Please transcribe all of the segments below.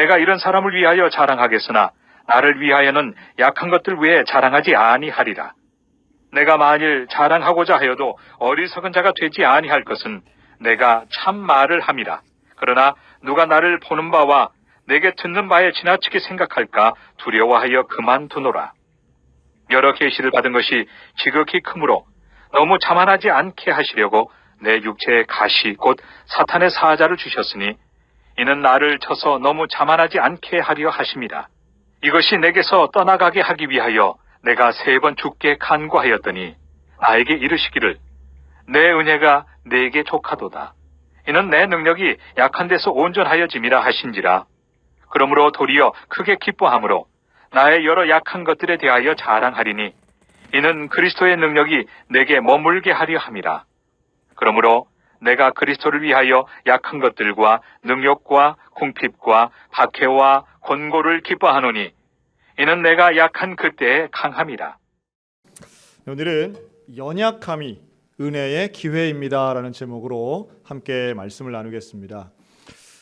내가 이런 사람을 위하여 자랑하겠으나 나를 위하여는 약한 것들 외에 자랑하지 아니하리라. 내가 만일 자랑하고자 하여도 어리석은 자가 되지 아니할 것은 내가 참 말을 함이라. 그러나 누가 나를 보는 바와 내게 듣는 바에 지나치게 생각할까 두려워하여 그만두노라. 여러 계시를 받은 것이 지극히 크므로 너무 자만하지 않게 하시려고 내 육체의 가시 곧 사탄의 사자를 주셨으니 이는 나를 쳐서 너무 자만하지 않게 하려 하심이라. 이것이 내게서 떠나가게 하기 위하여 내가 3번 주께 간구하였더니 나에게 이르시기를 내 은혜가 네게 족하도다. 이는 내 능력이 약한 데서 온전하여짐이라 하신지라. 그러므로 도리어 크게 기뻐함으로 나의 여러 약한 것들에 대하여 자랑하리니 이는 그리스도의 능력이 내게 머물게 하려 함이라. 그러므로 내가 그리스도를 위하여 약한 것들과 능력과 궁핍과 박해와 권고를 기뻐하노니 이는 내가 약한 그때에 강함이라. 오늘은 연약함이 은혜의 기회입니다라는 제목으로 함께 말씀을 나누겠습니다.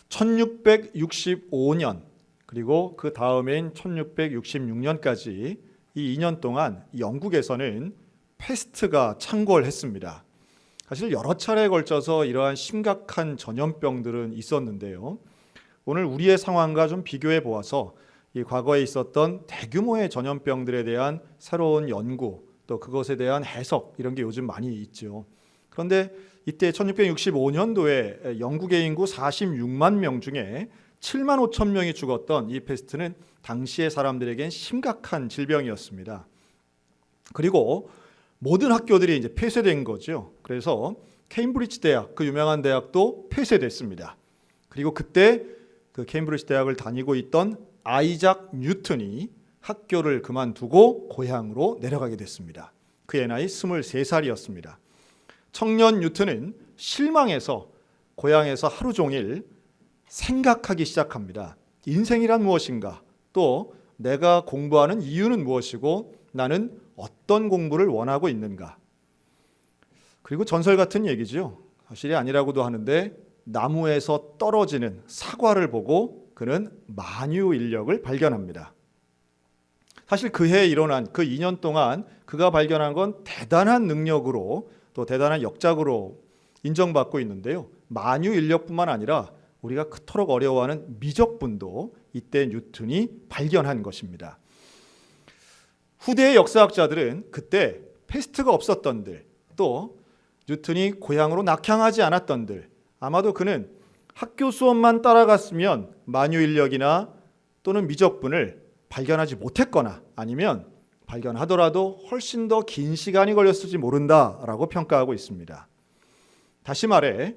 1665년 그리고 그 다음인 1666년까지 이 2년 동안 영국에서는 패스트가 창궐했습니다. 사실 여러 차례에 걸쳐서 이러한 심각한 전염병들은 있었는데요. 오늘 우리의 상황과 좀 비교해 보아서 이 과거에 있었던 대규모의 전염병들에 대한 새로운 연구 또 그것에 대한 해석 이런 게 요즘 많이 있죠. 그런데 이때 1665년도에 영국의 인구 46만 명 중에 7만 5천 명이 죽었던 이 패스트는 당시의 사람들에겐 심각한 질병이었습니다. 그리고 모든 학교들이 이제 폐쇄된 거죠. 그래서 케임브리지 대학, 그 유명한 대학도 폐쇄됐습니다. 그리고 그때 그 케임브리지 대학을 다니고 있던 아이작 뉴턴이 학교를 그만두고 고향으로 내려가게 됐습니다. 그의 나이 23살이었습니다. 청년 뉴턴은 실망해서 고향에서 하루 종일 생각하기 시작합니다. 인생이란 무엇인가? 또 내가 공부하는 이유는 무엇이고 나는 어떤 공부를 원하고 있는가? 그리고 전설 같은 얘기죠. 사실이 아니라고도 하는데 나무에서 떨어지는 사과를 보고 그는 만유인력을 발견합니다. 사실 그해 일어난 그 2년 동안 그가 발견한 건 대단한 능력으로 또 대단한 역작으로 인정받고 있는데요. 만유인력뿐만 아니라 우리가 그토록 어려워하는 미적분도 이때 뉴턴이 발견한 것입니다. 후대의 역사학자들은 그때 패스트가 없었던들 또 뉴턴이 고향으로 낙향하지 않았던들 아마도 그는 학교 수업만 따라갔으면 만유인력이나 또는 미적분을 발견하지 못했거나 아니면 발견하더라도 훨씬 더 긴 시간이 걸렸을지 모른다라고 평가하고 있습니다. 다시 말해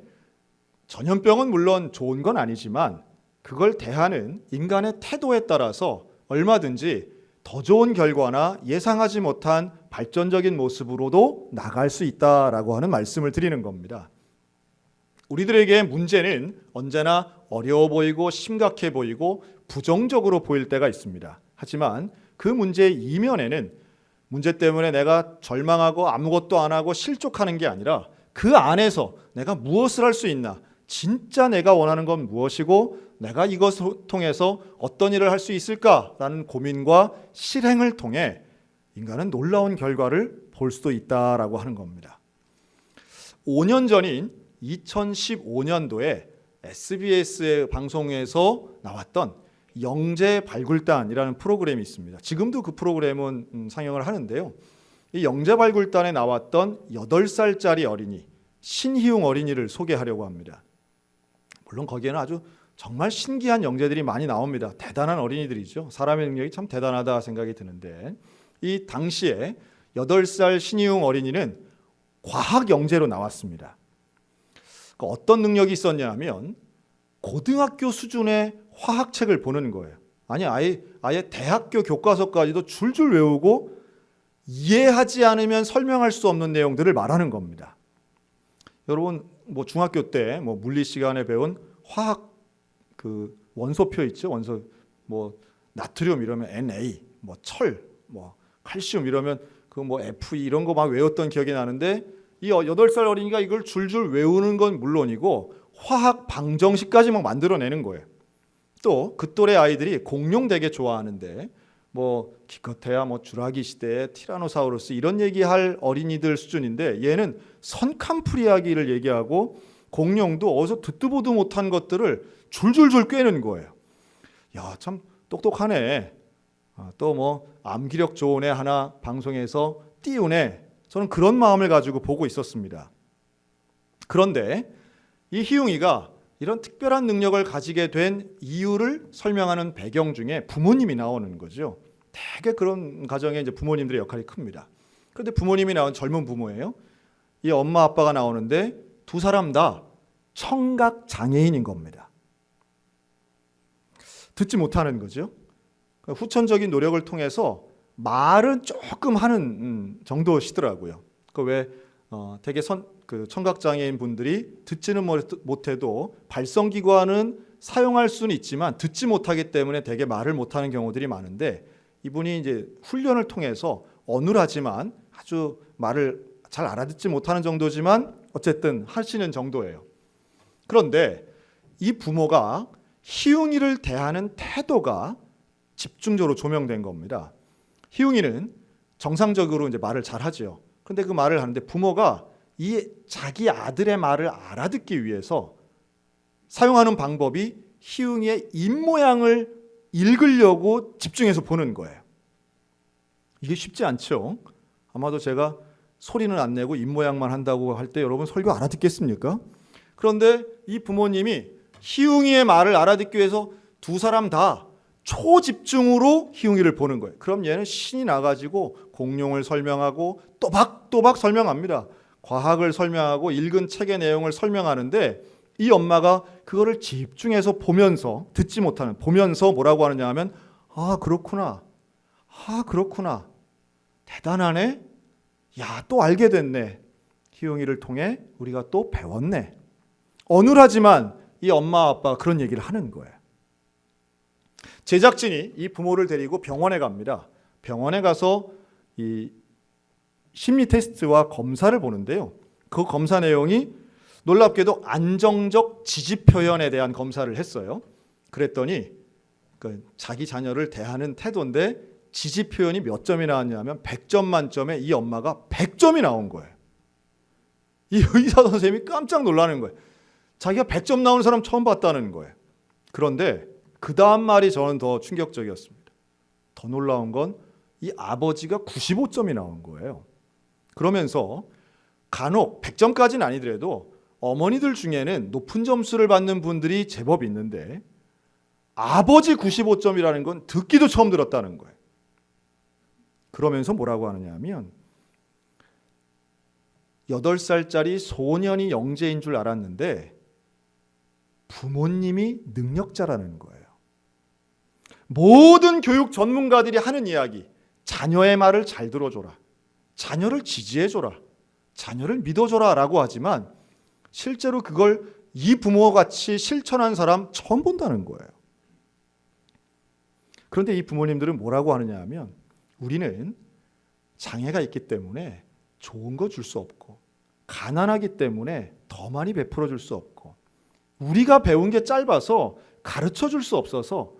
전염병은 물론 좋은 건 아니지만 그걸 대하는 인간의 태도에 따라서 얼마든지 더 좋은 결과나 예상하지 못한 발전적인 모습으로도 나갈 수 있다라고 하는 말씀을 드리는 겁니다. 우리들에게 문제는 언제나 어려워 보이고 심각해 보이고 부정적으로 보일 때가 있습니다. 하지만 그 문제의 이면에는 문제 때문에 내가 절망하고 아무것도 안 하고 실족하는 게 아니라 그 안에서 내가 무엇을 할 수 있나, 진짜 내가 원하는 건 무엇이고 내가 이것을 통해서 어떤 일을 할 수 있을까라는 고민과 실행을 통해 인간은 놀라운 결과를 볼 수도 있다라고 하는 겁니다. 5년 전인 2015년도에 SBS의 방송에서 나왔던 영재 발굴단이라는 프로그램이 있습니다. 지금도 그 프로그램은 상영을 하는데요. 이 영재 발굴단에 나왔던 8살짜리 어린이 신희웅 어린이를 소개하려고 합니다. 물론 거기에는 아주 정말 신기한 영재들이 많이 나옵니다. 대단한 어린이들이죠. 사람의 능력이 참 대단하다 생각이 드는데 이 당시에 8살 신희웅 어린이는 과학 영재로 나왔습니다. 어떤 능력이 있었냐 하면 고등학교 수준의 화학책을 보는 거예요. 아니 아예 대학교 교과서까지도 줄줄 외우고 이해하지 않으면 설명할 수 없는 내용들을 말하는 겁니다. 여러분 뭐 중학교 때 뭐 물리 시간에 배운 화학 그 원소표 있죠. 원소 뭐 나트륨 이러면 Na, 뭐 철, 뭐 칼슘 이러면 그 뭐 Fe 이런 거 막 외웠던 기억이 나는데 이 8살 어린이가 이걸 줄줄 외우는 건 물론이고 화학 방정식까지 막 만들어내는 거예요. 또 그 또래 아이들이 공룡 되게 좋아하는데 뭐 기껏해야 뭐 주라기 시대에 티라노사우루스 이런 얘기할 어린이들 수준인데 얘는 선캄프 이야기를 얘기하고 공룡도 어디서 듣도 보도 못한 것들을 줄줄줄 꿰는 거예요. 야, 참 똑똑하네. 또 뭐 암기력 좋은 애 하나 방송에서 띄우네. 저는 그런 마음을 가지고 보고 있었습니다. 그런데 이 희웅이가 이런 특별한 능력을 가지게 된 이유를 설명하는 배경 중에 부모님이 나오는 거죠. 되게 그런 가정에 이제 부모님들의 역할이 큽니다. 그런데 부모님이 나온 젊은 부모예요. 이 엄마 아빠가 나오는데 두 사람 다 청각 장애인인 겁니다. 듣지 못하는 거죠. 후천적인 노력을 통해서 말은 조금 하는 정도시더라고요. 그 되게 청각 장애인 분들이 듣지는 못해도 발성기관은 사용할 수는 있지만 듣지 못하기 때문에 되게 말을 못하는 경우들이 많은데 이분이 이제 훈련을 통해서 어눌하지만 아주 말을 잘 알아듣지 못하는 정도지만 어쨌든 하시는 정도예요. 그런데 이 부모가 희웅이를 대하는 태도가 집중적으로 조명된 겁니다. 희웅이는 정상적으로 이제 말을 잘하죠. 근데 그 말을 하는데 부모가 이 자기 아들의 말을 알아듣기 위해서 사용하는 방법이 희웅이의 입모양을 읽으려고 집중해서 보는 거예요. 이게 쉽지 않죠. 아마도 제가 소리는 안 내고 입모양만 한다고 할 때 여러분 설교 알아듣겠습니까? 그런데 이 부모님이 희웅이의 말을 알아듣기 위해서 두 사람 다 초집중으로 희웅이를 보는 거예요. 그럼 얘는 신이 나가지고 공룡을 설명하고 또박또박 설명합니다. 과학을 설명하고 읽은 책의 내용을 설명하는데 이 엄마가 그거를 집중해서 보면서 듣지 못하는 보면서 뭐라고 하느냐 하면 아 그렇구나. 대단하네. 야, 또 알게 됐네. 희웅이를 통해 우리가 또 배웠네. 어눌하지만 이 엄마 아빠가 그런 얘기를 하는 거예요. 제작진이 이 부모를 데리고 병원에 갑니다. 병원에 가서 이 심리 테스트와 검사를 보는데요. 그 검사 내용이 놀랍게도 안정적 지지 표현에 대한 검사를 했어요. 그랬더니 자기 자녀를 대하는 태도인데 지지 표현이 몇 점이 나왔냐면 100점 만점에 이 엄마가 100점이 나온 거예요. 이 의사 선생님이 깜짝 놀라는 거예요. 자기가 100점 나오는 사람 처음 봤다는 거예요. 그런데 그 다음 말이 저는 더 충격적이었습니다. 더 놀라운 건 이 아버지가 95점이 나온 거예요. 그러면서 간혹 100점까지는 아니더라도 어머니들 중에는 높은 점수를 받는 분들이 제법 있는데 아버지 95점이라는 건 듣기도 처음 들었다는 거예요. 그러면서 뭐라고 하느냐 하면 8살짜리 소년이 영재인 줄 알았는데 부모님이 능력자라는 거예요. 모든 교육 전문가들이 하는 이야기, 자녀의 말을 잘 들어줘라, 자녀를 지지해줘라, 자녀를 믿어줘라 라고 하지만 실제로 그걸 이 부모같이 실천한 사람 처음 본다는 거예요. 그런데 이 부모님들은 뭐라고 하느냐 하면 우리는 장애가 있기 때문에 좋은 거 줄 수 없고 가난하기 때문에 더 많이 베풀어 줄 수 없고 우리가 배운 게 짧아서 가르쳐 줄 수 없어서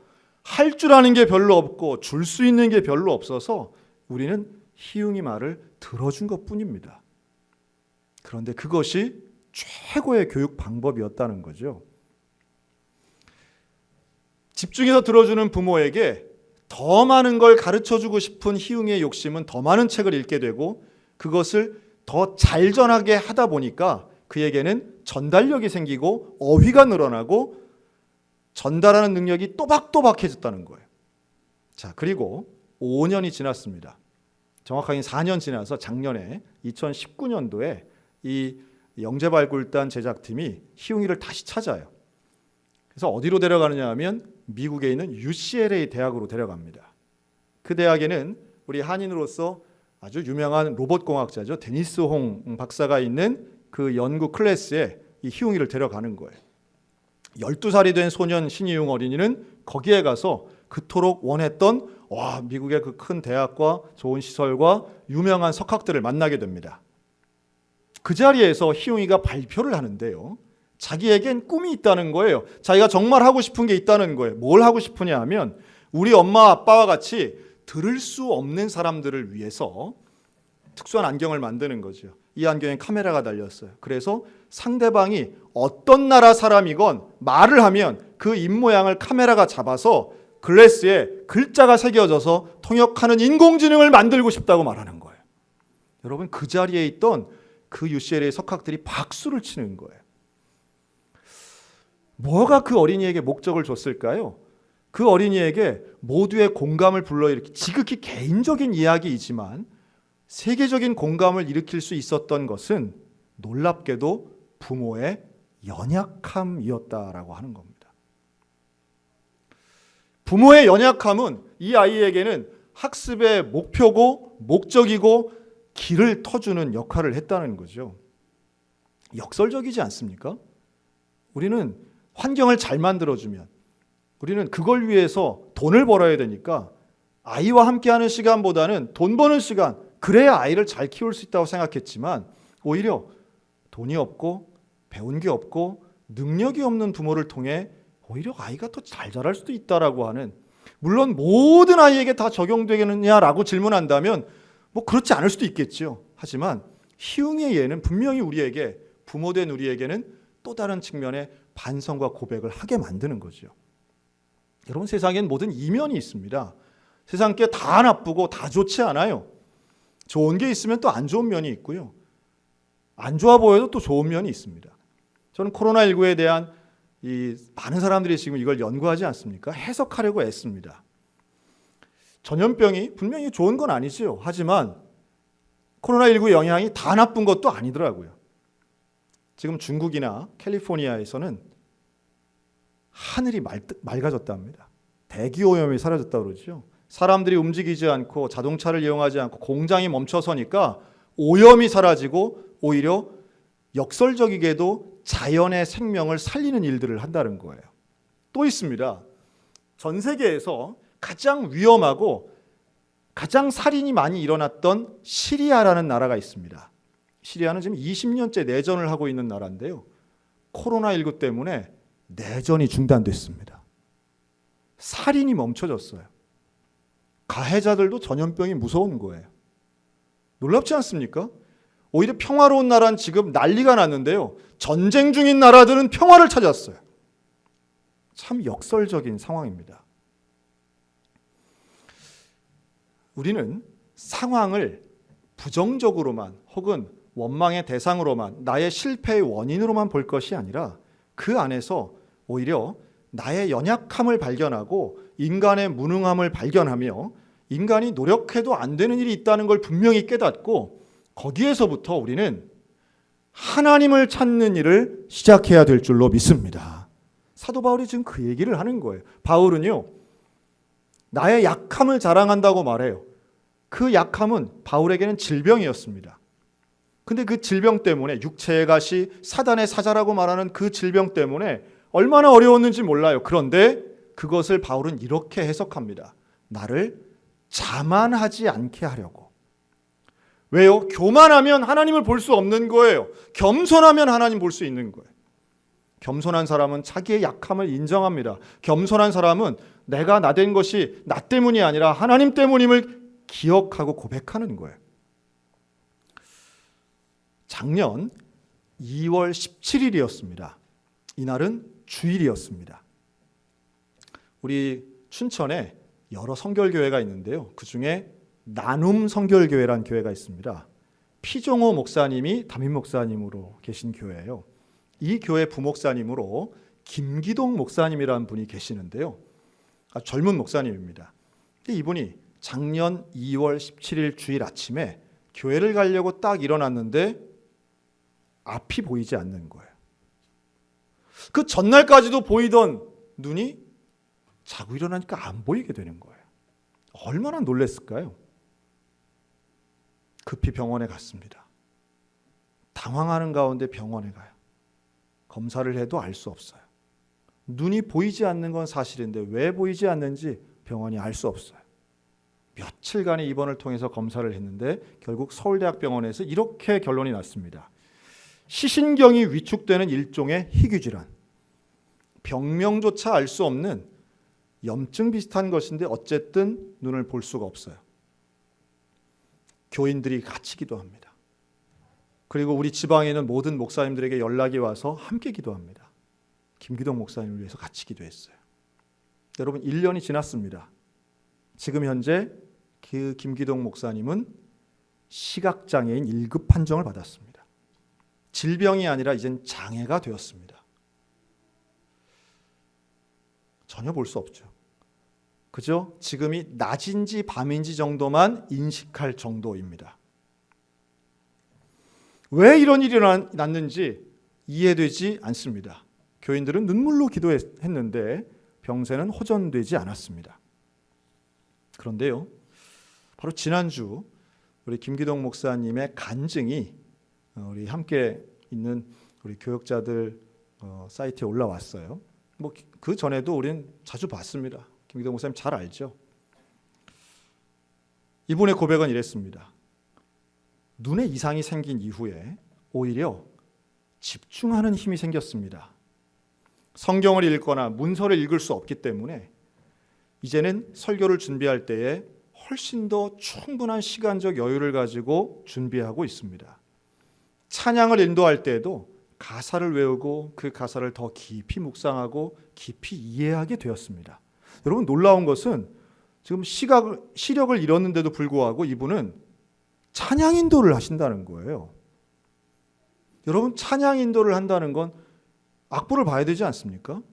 할 줄 아는 게 별로 없고 줄 수 있는 게 별로 없어서 우리는 희웅이 말을 들어준 것뿐입니다. 그런데 그것이 최고의 교육 방법이었다는 거죠. 집중해서 들어주는 부모에게 더 많은 걸 가르쳐주고 싶은 희웅의 욕심은 더 많은 책을 읽게 되고 그것을 더 잘 전하게 하다 보니까 그에게는 전달력이 생기고 어휘가 늘어나고 전달하는 능력이 또박또박해졌다는 거예요. 자, 그리고 5년이 지났습니다. 정확하게 4년 지나서 작년에 2019년도에 이 영재발굴단 제작팀이 희웅이를 다시 찾아요. 그래서 어디로 데려가느냐 하면 미국에 있는 UCLA 대학으로 데려갑니다. 그 대학에는 우리 한인으로서 아주 유명한 로봇공학자죠. 데니스 홍 박사가 있는 그 연구 클래스에 이 희웅이를 데려가는 거예요. 12살이 된 소년 신희웅 어린이는 거기에 가서 그토록 원했던 미국의 그 큰 대학과 좋은 시설과 유명한 석학들을 만나게 됩니다. 그 자리에서 희웅이가 발표를 하는데요. 자기에겐 꿈이 있다는 거예요. 자기가 정말 하고 싶은 게 있다는 거예요. 뭘 하고 싶으냐 하면 우리 엄마 아빠와 같이 들을 수 없는 사람들을 위해서 특수한 안경을 만드는 거죠. 이 안경에 카메라가 달렸어요. 그래서 상대방이 어떤 나라 사람이건 말을 하면 그 입모양을 카메라가 잡아서 글래스에 글자가 새겨져서 통역하는 인공지능을 만들고 싶다고 말하는 거예요. 여러분, 그 자리에 있던 그 UCLA 석학들이 박수를 치는 거예요. 뭐가 그 어린이에게 목적을 줬을까요? 그 어린이에게 모두의 공감을 불러일으키, 지극히 개인적인 이야기이지만 세계적인 공감을 일으킬 수 있었던 것은 놀랍게도 부모의 연약함이었다라고 하는 겁니다. 부모의 연약함은 이 아이에게는 학습의 목표고 목적이고 길을 터주는 역할을 했다는 거죠. 역설적이지 않습니까? 우리는 환경을 잘 만들어주면, 우리는 그걸 위해서 돈을 벌어야 되니까 아이와 함께하는 시간보다는 돈 버는 시간, 그래야 아이를 잘 키울 수 있다고 생각했지만 오히려 돈이 없고 배운 게 없고 능력이 없는 부모를 통해 오히려 아이가 더 잘 자랄 수도 있다라고 하는, 물론 모든 아이에게 다 적용되겠느냐라고 질문한다면 뭐 그렇지 않을 수도 있겠죠. 하지만 희웅의 예는 분명히 우리에게, 부모된 우리에게는 또 다른 측면의 반성과 고백을 하게 만드는 거죠. 여러분, 세상엔 모든 이면이 있습니다. 세상 게 다 나쁘고 다 좋지 않아요. 좋은 게 있으면 또 안 좋은 면이 있고요. 안 좋아 보여도 또 좋은 면이 있습니다. 저는 코로나19에 대한 많은 사람들이 지금 이걸 연구하지 않습니까? 해석하려고 애씁니다. 전염병이 분명히 좋은 건 아니지요. 하지만 코로나19 영향이 다 나쁜 것도 아니더라고요. 지금 중국이나 캘리포니아에서는 하늘이 맑아졌답니다. 대기오염이 사라졌다고 그러죠. 사람들이 움직이지 않고 자동차를 이용하지 않고 공장이 멈춰서니까 오염이 사라지고 오히려 역설적이게도 자연의 생명을 살리는 일들을 한다는 거예요. 또 있습니다. 전 세계에서 가장 위험하고 가장 살인이 많이 일어났던 시리아라는 나라가 있습니다. 시리아는 지금 20년째 내전을 하고 있는 나라인데요. 코로나19 때문에 내전이 중단됐습니다. 살인이 멈춰졌어요. 가해자들도 전염병이 무서운 거예요. 놀랍지 않습니까? 오히려 평화로운 나라는 지금 난리가 났는데요. 전쟁 중인 나라들은 평화를 찾았어요. 참 역설적인 상황입니다. 우리는 상황을 부정적으로만 혹은 원망의 대상으로만, 나의 실패의 원인으로만 볼 것이 아니라 그 안에서 오히려 나의 연약함을 발견하고 인간의 무능함을 발견하며 인간이 노력해도 안 되는 일이 있다는 걸 분명히 깨닫고 거기에서부터 우리는 하나님을 찾는 일을 시작해야 될 줄로 믿습니다. 사도 바울이 지금 그 얘기를 하는 거예요. 바울은요, 나의 약함을 자랑한다고 말해요. 그 약함은 바울에게는 질병이었습니다. 근데 그 질병 때문에, 육체의 가시, 사단의 사자라고 말하는 그 질병 때문에 얼마나 어려웠는지 몰라요. 그런데 그것을 바울은 이렇게 해석합니다. 나를 자만하지 않게 하려고. 왜요? 교만하면 하나님을 볼 수 없는 거예요. 겸손하면 하나님 볼 수 있는 거예요. 겸손한 사람은 자기의 약함을 인정합니다. 겸손한 사람은 내가 나 된 것이 나 때문이 아니라 하나님 때문임을 기억하고 고백하는 거예요. 작년 2월 17일이었습니다. 이날은 주일이었습니다. 우리 춘천에 여러 성결교회가 있는데요. 그중에 나눔 성결교회라는 교회가 있습니다. 피종호 목사님이 담임 목사님으로 계신 교회예요. 이 교회 부목사님으로 김기동 목사님이라는 분이 계시는데요. 젊은 목사님입니다. 이분이 작년 2월 17일 주일 아침에 교회를 가려고 딱 일어났는데 앞이 보이지 않는 거예요. 그 전날까지도 보이던 눈이 자고 일어나니까 안 보이게 되는 거예요. 얼마나 놀랐을까요? 급히 병원에 갔습니다. 당황하는 가운데 병원에 가요. 검사를 해도 알 수 없어요. 눈이 보이지 않는 건 사실인데 왜 보이지 않는지 병원이 알 수 없어요. 며칠간의 입원을 통해서 검사를 했는데 결국 서울대학병원에서 이렇게 결론이 났습니다. 시신경이 위축되는 일종의 희귀질환, 병명조차 알 수 없는 염증 비슷한 것인데 어쨌든 눈을 볼 수가 없어요. 교인들이 같이 기도합니다. 그리고 우리 지방에 있는 모든 목사님들에게 연락이 와서 함께 기도합니다. 김기동 목사님을 위해서 같이 기도했어요. 여러분 1년이 지났습니다. 지금 현재 그 김기동 목사님은 시각장애인 1급 판정을 받았습니다. 질병이 아니라 이젠 장애가 되었습니다. 전혀 볼 수 없죠. 그저 지금이 낮인지 밤인지 정도만 인식할 정도입니다. 왜 이런 일이 났는지 이해되지 않습니다. 교인들은 눈물로 기도했는데 병세는 호전되지 않았습니다. 그런데요, 바로 지난주 우리 김기동 목사님의 간증이 우리 함께 있는 우리 교역자들 사이트에 올라왔어요. 뭐 그 전에도 우리는 자주 봤습니다. 김기동 목사님 잘 알죠. 이분의 고백은 이랬습니다. 눈에 이상이 생긴 이후에 오히려 집중하는 힘이 생겼습니다. 성경을 읽거나 문서를 읽을 수 없기 때문에 이제는 설교를 준비할 때에 훨씬 더 충분한 시간적 여유를 가지고 준비하고 있습니다. 찬양을 인도할 때에도 가사를 외우고 그 가사를 더 깊이 묵상하고 깊이 이해하게 되었습니다. 여러분 놀라운 것은 지금 시력을 잃었는데도 불구하고 이분은 찬양 인도를 하신다는 거예요. 여러분 찬양 인도를 한다는 건 악보를 봐야 되지 않습니까?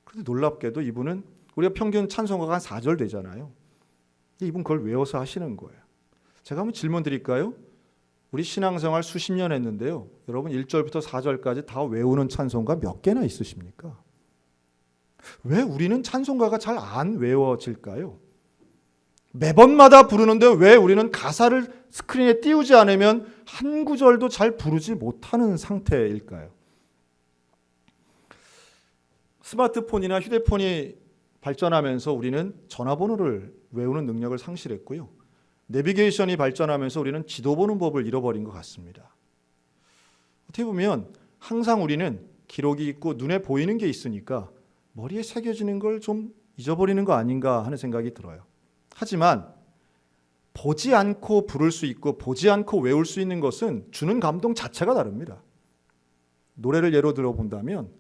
그런데 놀랍게도 이분은 우리가 평균 찬송가가 한 4절 되잖아요. 이분 그걸 외워서 하시는 거예요. 제가 한번 질문 드릴까요? 우리 신앙생활 수십 년 했는데요. 여러분 1절부터 4절까지 다 외우는 찬송가 몇 개나 있으십니까? 왜 우리는 찬송가가 잘 안 외워질까요? 매번마다 부르는데 왜 우리는 가사를 스크린에 띄우지 않으면 한 구절도 잘 부르지 못하는 상태일까요? 스마트폰이나 휴대폰이 발전하면서 우리는 전화번호를 외우는 능력을 상실했고요. 내비게이션이 발전하면서 우리는 지도 보는 법을 잃어버린 것 같습니다. 어떻게 보면 항상 우리는 기록이 있고 눈에 보이는 게 있으니까 머리에 새겨지는 걸 좀 잊어버리는 거 아닌가 하는 생각이 들어요. 하지만 보지 않고 부를 수 있고 보지 않고 외울 수 있는 것은 주는 감동 자체가 다릅니다. 노래를 예로 들어본다면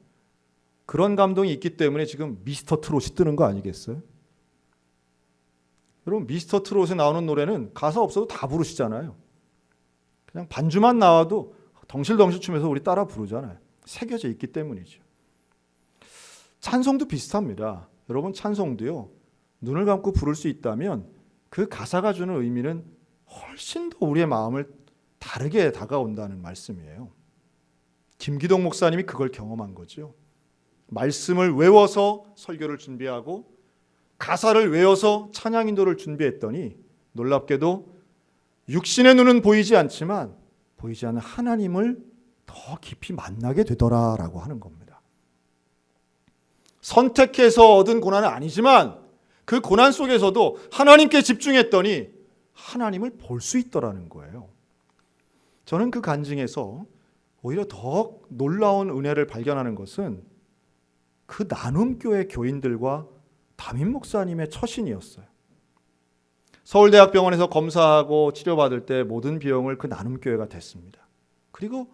그런 감동이 있기 때문에 지금 미스터 트롯이 뜨는 거 아니겠어요? 여러분 미스터 트롯에 나오는 노래는 가사 없어도 다 부르시잖아요. 그냥 반주만 나와도 덩실덩실 추면서 우리 따라 부르잖아요. 새겨져 있기 때문이죠. 찬송도 비슷합니다. 여러분 찬송도요. 눈을 감고 부를 수 있다면 그 가사가 주는 의미는 훨씬 더 우리의 마음을 다르게 다가온다는 말씀이에요. 김기동 목사님이 그걸 경험한 거죠. 말씀을 외워서 설교를 준비하고 가사를 외워서 찬양 인도를 준비했더니 놀랍게도 육신의 눈은 보이지 않지만 보이지 않는 하나님을 더 깊이 만나게 되더라라고 하는 겁니다. 선택해서 얻은 고난은 아니지만 그 고난 속에서도 하나님께 집중했더니 하나님을 볼 수 있더라는 거예요. 저는 그 간증에서 오히려 더 놀라운 은혜를 발견하는 것은 그 나눔교회 교인들과 담임 목사님의 처신이었어요. 서울대학병원에서 검사하고 치료받을 때 모든 비용을 그 나눔교회가 댔습니다. 그리고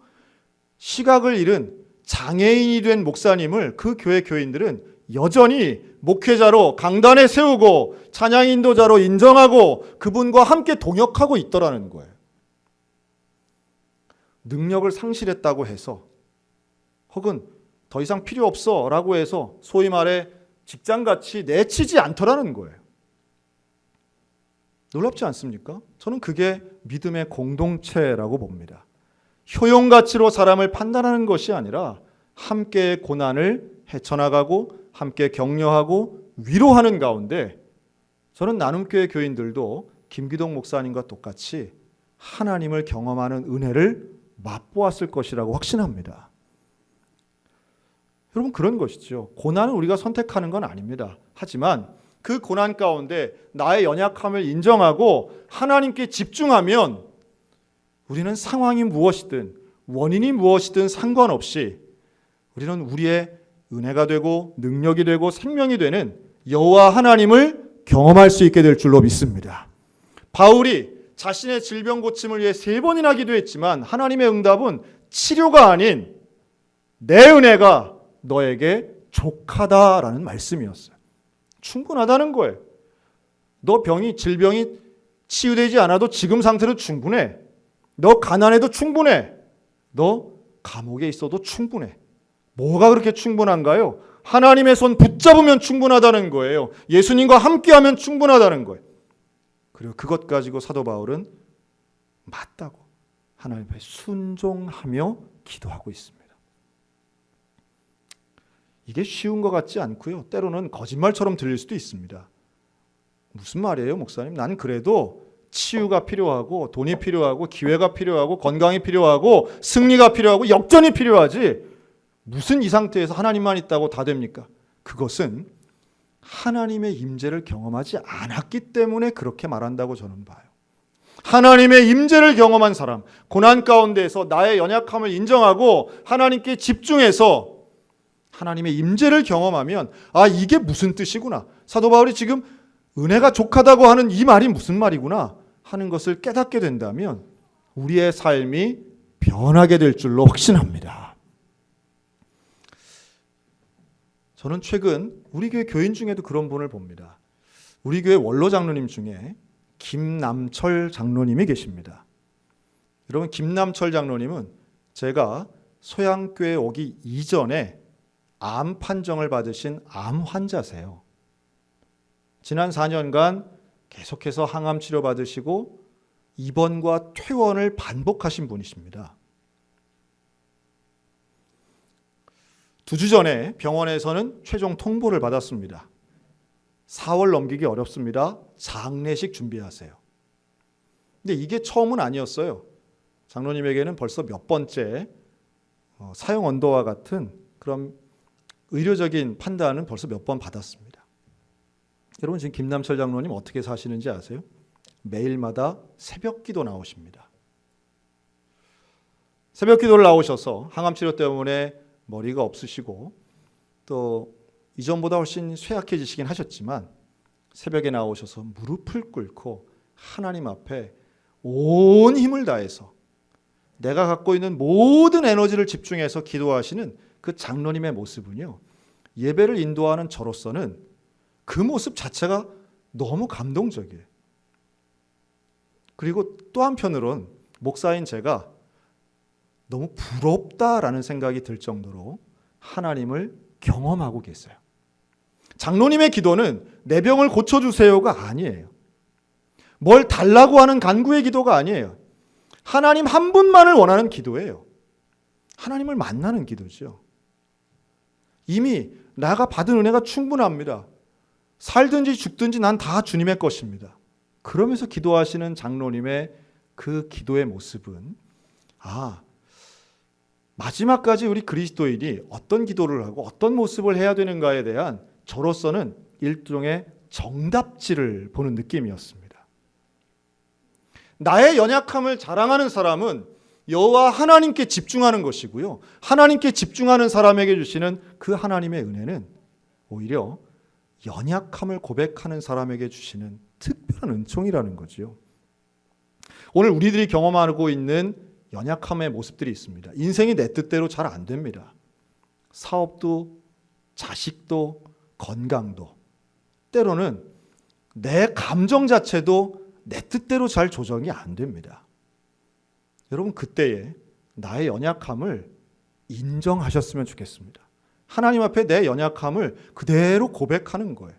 시각을 잃은 장애인이 된 목사님을 그 교회 교인들은 여전히 목회자로 강단에 세우고 찬양 인도자로 인정하고 그분과 함께 동역하고 있더라는 거예요. 능력을 상실했다고 해서 혹은 더 이상 필요 없어 라고 해서 소위 말해 직장같이 내치지 않더라는 거예요. 놀랍지 않습니까? 저는 그게 믿음의 공동체라고 봅니다. 효용가치로 사람을 판단하는 것이 아니라 함께 고난을 헤쳐나가고 함께 격려하고 위로하는 가운데 저는 나눔교회 교인들도 김기동 목사님과 똑같이 하나님을 경험하는 은혜를 맛보았을 것이라고 확신합니다. 여러분 그런 것이죠. 고난은 우리가 선택하는 건 아닙니다. 하지만 그 고난 가운데 나의 연약함을 인정하고 하나님께 집중하면 우리는 상황이 무엇이든 원인이 무엇이든 상관없이 우리는 우리의 은혜가 되고 능력이 되고 생명이 되는 여호와 하나님을 경험할 수 있게 될 줄로 믿습니다. 바울이 자신의 질병 고침을 위해 3번이나 기도했지만 하나님의 응답은 치료가 아닌 내 은혜가 너에게 족하다라는 말씀이었어요. 충분하다는 거예요. 너 질병이 치유되지 않아도 지금 상태로 충분해. 너 가난해도 충분해. 너 감옥에 있어도 충분해. 뭐가 그렇게 충분한가요? 하나님의 손 붙잡으면 충분하다는 거예요. 예수님과 함께하면 충분하다는 거예요. 그리고 그것 가지고 사도 바울은 맞다고 하나님 앞에 순종하며 기도하고 있습니다. 이게 쉬운 것 같지 않고요. 때로는 거짓말처럼 들릴 수도 있습니다. 무슨 말이에요, 목사님? 난 그래도 치유가 필요하고 돈이 필요하고 기회가 필요하고 건강이 필요하고 승리가 필요하고 역전이 필요하지. 무슨 이 상태에서 하나님만 있다고 다 됩니까? 그것은 하나님의 임재를 경험하지 않았기 때문에 그렇게 말한다고 저는 봐요. 하나님의 임재를 경험한 사람, 고난 가운데에서 나의 연약함을 인정하고 하나님께 집중해서 하나님의 임재를 경험하면 이게 무슨 뜻이구나. 사도 바울이 지금 은혜가 족하다고 하는 이 말이 무슨 말이구나 하는 것을 깨닫게 된다면 우리의 삶이 변하게 될 줄로 확신합니다. 저는 최근 우리 교회 교인 중에도 그런 분을 봅니다. 우리 교회 원로 장로님 중에 김남철 장로님이 계십니다. 여러분, 김남철 장로님은 제가 소양교회 오기 이전에 암 판정을 받으신 암 환자세요. 지난 4년간 계속해서 항암 치료 받으시고 입원과 퇴원을 반복하신 분이십니다. 2주 전에 병원에서는 최종 통보를 받았습니다. 4월 넘기기 어렵습니다. 장례식 준비하세요. 근데 이게 처음은 아니었어요. 장로님에게는 벌써 몇 번째 사형 언도와 같은 그런 의료적인 판단은 벌써 몇 번 받았습니다. 여러분, 지금 김남철 장로님 어떻게 사시는지 아세요? 매일마다 새벽 기도 나오십니다. 새벽 기도를 나오셔서 항암 치료 때문에 머리가 없으시고 또 이전보다 훨씬 쇠약해지시긴 하셨지만 새벽에 나오셔서 무릎을 꿇고 하나님 앞에 온 힘을 다해서 내가 갖고 있는 모든 에너지를 집중해서 기도하시는 그 장로님의 모습은요, 예배를 인도하는 저로서는 그 모습 자체가 너무 감동적이에요. 그리고 또 한편으론 목사인 제가 너무 부럽다라는 생각이 들 정도로 하나님을 경험하고 계세요. 장로님의 기도는 내 병을 고쳐주세요가 아니에요. 뭘 달라고 하는 간구의 기도가 아니에요. 하나님 한 분만을 원하는 기도예요. 하나님을 만나는 기도죠. 이미 나가 받은 은혜가 충분합니다. 살든지 죽든지 난 다 주님의 것입니다. 그러면서 기도하시는 장로님의 그 기도의 모습은 마지막까지 우리 그리스도인이 어떤 기도를 하고 어떤 모습을 해야 되는가에 대한 저로서는 일종의 정답지를 보는 느낌이었습니다. 나의 연약함을 자랑하는 사람은 여호와 하나님께 집중하는 것이고요. 하나님께 집중하는 사람에게 주시는 그 하나님의 은혜는 오히려 연약함을 고백하는 사람에게 주시는 특별한 은총이라는 거죠. 오늘 우리들이 경험하고 있는 연약함의 모습들이 있습니다. 인생이 내 뜻대로 잘 안 됩니다. 사업도, 자식도, 건강도, 때로는 내 감정 자체도 내 뜻대로 잘 조정이 안 됩니다. 여러분, 그때에 나의 연약함을 인정하셨으면 좋겠습니다. 하나님 앞에 내 연약함을 그대로 고백하는 거예요.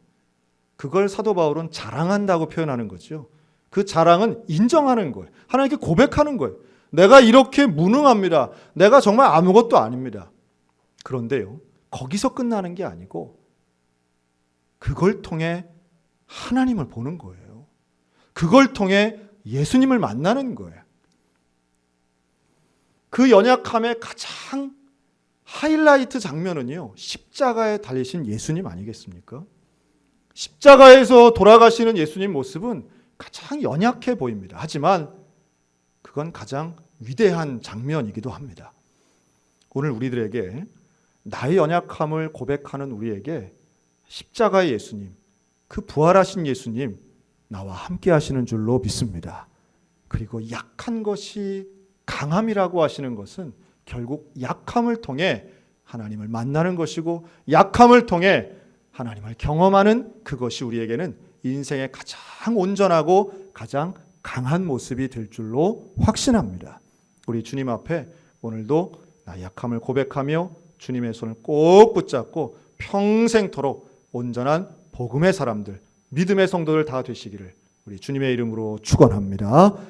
그걸 사도 바울은 자랑한다고 표현하는 거죠. 그 자랑은 인정하는 거예요. 하나님께 고백하는 거예요. 내가 이렇게 무능합니다. 내가 정말 아무것도 아닙니다. 그런데요, 거기서 끝나는 게 아니고 그걸 통해 하나님을 보는 거예요. 그걸 통해 예수님을 만나는 거예요. 그 연약함의 가장 하이라이트 장면은요, 십자가에 달리신 예수님 아니겠습니까? 십자가에서 돌아가시는 예수님 모습은 가장 연약해 보입니다. 하지만 그건 가장 위대한 장면이기도 합니다. 오늘 우리들에게 나의 연약함을 고백하는 우리에게 십자가의 예수님, 그 부활하신 예수님 나와 함께 하시는 줄로 믿습니다. 그리고 약한 것이 강함이라고 하시는 것은 결국 약함을 통해 하나님을 만나는 것이고 약함을 통해 하나님을 경험하는 그것이 우리에게는 인생의 가장 온전하고 가장 강한 모습이 될 줄로 확신합니다. 우리 주님 앞에 오늘도 나의 약함을 고백하며 주님의 손을 꼭 붙잡고 평생토록 온전한 복음의 사람들, 믿음의 성도들 다 되시기를 우리 주님의 이름으로 축원합니다.